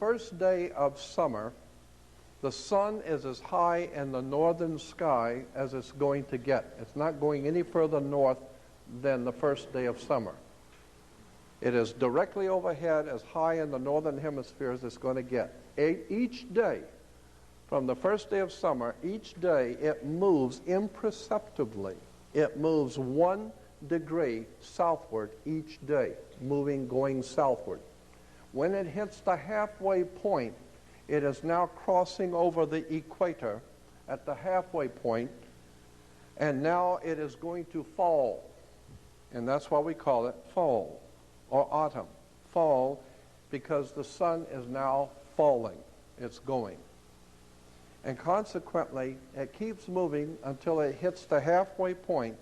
first day of summer, the sun is as high in the northern sky as it's going to get. It's not going any further north than the first day of summer. It is directly overhead, as high in the northern hemisphere as it's going to get. Each day, from the first day of summer, each day it moves imperceptibly. It moves 1 degree southward each day, going southward. When it hits the halfway point, it is now crossing over the equator at the halfway point, and now it is going to fall. And that's why we call it fall or autumn. Fall, because the sun is now falling. It's going. And consequently, it keeps moving until it hits the halfway point,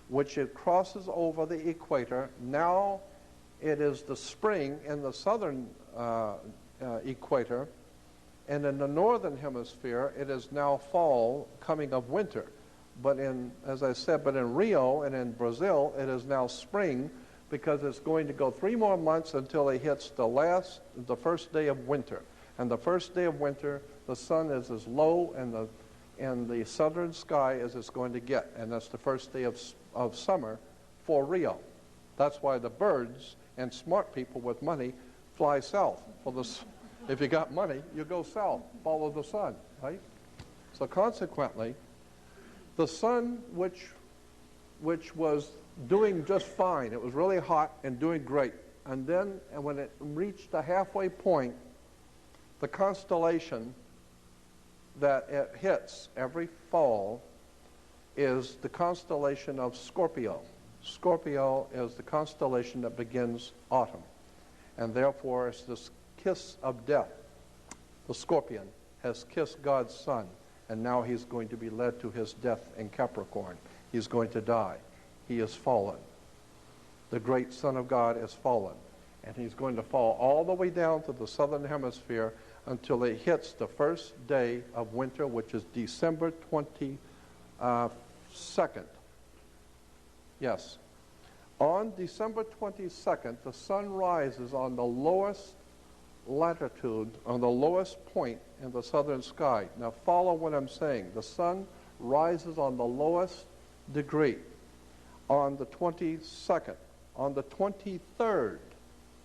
which it crosses over the equator. Now it is the spring in the southern equator, and in the northern hemisphere, it is now fall, coming of winter. But as I said, in Rio and in Brazil, it is now spring, because it's going to go 3 more months until it hits the first day of winter. And the first day of winter, the sun is as low in the southern sky as it's going to get. And that's the first day of summer for Rio. That's why the birds and smart people with money fly south. If you got money, you go south, follow the sun, right? So consequently, the sun, which was doing just fine, it was really hot and doing great, and when it reached the halfway point, the constellation that it hits every fall is the constellation of Scorpio. Scorpio is the constellation that begins autumn, and therefore it's this kiss of death. The scorpion has kissed God's son, and now he's going to be led to his death in Capricorn. He's going to die. He is fallen. The great Son of God is fallen, and he's going to fall all the way down to the southern hemisphere until it hits the first day of winter, which is December 22nd. Yes. On December 22nd, the sun rises on the lowest latitude, on the lowest point in the southern sky. Now follow what I'm saying. The sun rises on the lowest degree on the 22nd. On the 23rd,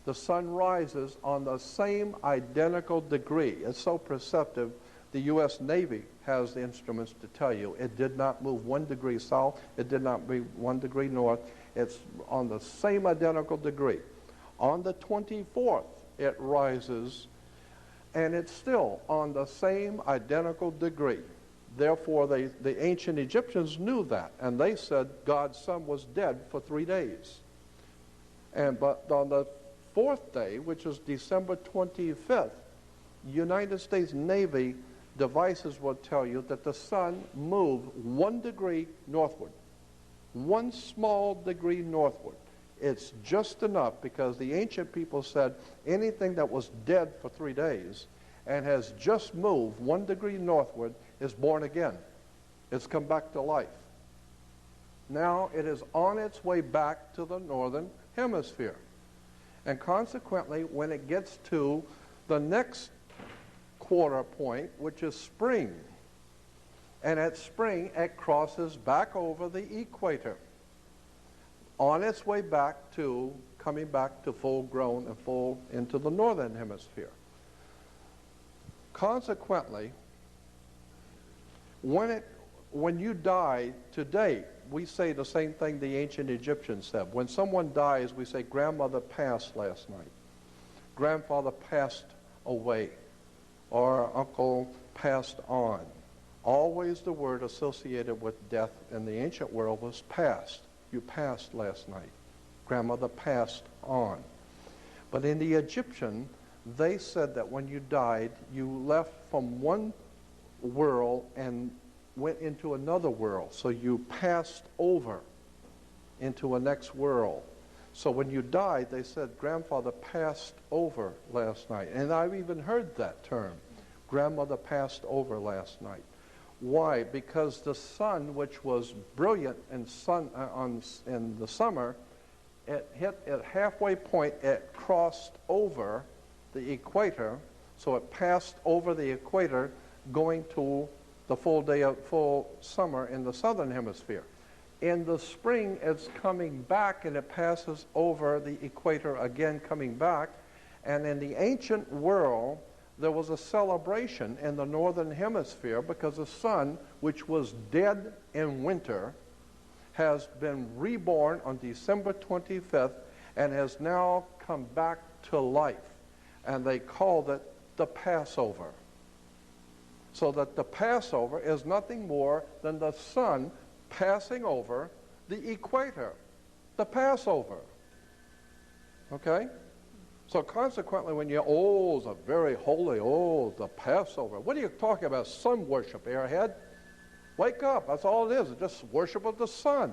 the sun rises on the same identical degree. It's so perceptive. The U.S. Navy has the instruments to tell you. It did not move 1 degree south. It did not move 1 degree north. It's on the same identical degree. On the 24th, it rises, and it's still on the same identical degree. Therefore, the ancient Egyptians knew that, and they said God's son was dead for 3 days. But on the 4th day, which is December 25th, United States Navy devices will tell you that the sun moved 1 degree northward. 1 small degree northward. It's just enough, because the ancient people said anything that was dead for 3 days and has just moved 1 degree northward is born again. It's come back to life. Now it is on its way back to the northern hemisphere. And consequently, when it gets to the next quarter point, which is spring, and at spring it crosses back over the equator, on its way back to, coming back to full grown and full into the northern hemisphere. Consequently, when you die today, we say the same thing the ancient Egyptians said. When someone dies, we say, grandmother passed last night. Grandfather passed away. Or uncle passed on. Always the word associated with death in the ancient world was passed. You passed last night. Grandmother passed on. But in the Egyptian, they said that when you died, you left from one world and went into another world. So you passed over into a next world. So when you died, they said, grandfather passed over last night. And I've even heard that term, grandmother passed over last night. Why? Because the sun, which was brilliant in the summer, it hit at halfway point, it crossed over the equator, So it passed over the equator, going to the full summer in the southern hemisphere. In the spring, it's coming back, and it passes over the equator again, coming back. And in the ancient world, there was a celebration in the northern hemisphere because the sun, which was dead in winter, has been reborn on December 25th and has now come back to life. And they called it the Passover. So that the Passover is nothing more than the sun passing over the equator. The Passover. Okay? So consequently, when you, it's a very holy, the Passover. What are you talking about? Sun worship, airhead? Wake up. That's all it is. It's just worship of the sun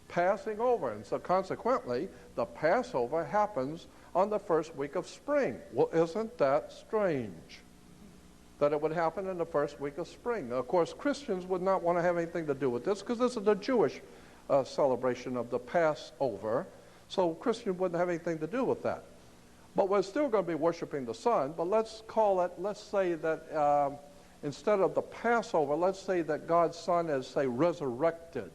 passing over. And so consequently, the Passover happens on the first week of spring. Well, isn't that strange that it would happen in the first week of spring? Now, of course, Christians would not want to have anything to do with this because this is the Jewish celebration of the Passover. So Christians wouldn't have anything to do with that. But we're still going to be worshiping the sun, but let's say that instead of the Passover, let's say that God's Son is, say, resurrected.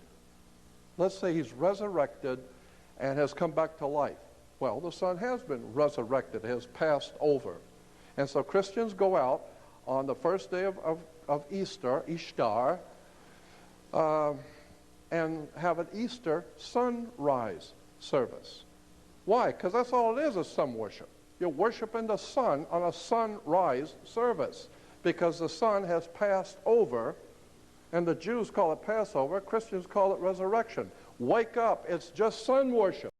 Let's say he's resurrected and has come back to life. Well, the Son has been resurrected, has passed over. And so Christians go out on the first day of Easter, Ishtar, and have an Easter sunrise service. Why? Because that's all it is sun worship. You're worshiping the sun on a sunrise service because the sun has passed over, and the Jews call it Passover, Christians call it resurrection. Wake up, it's just sun worship.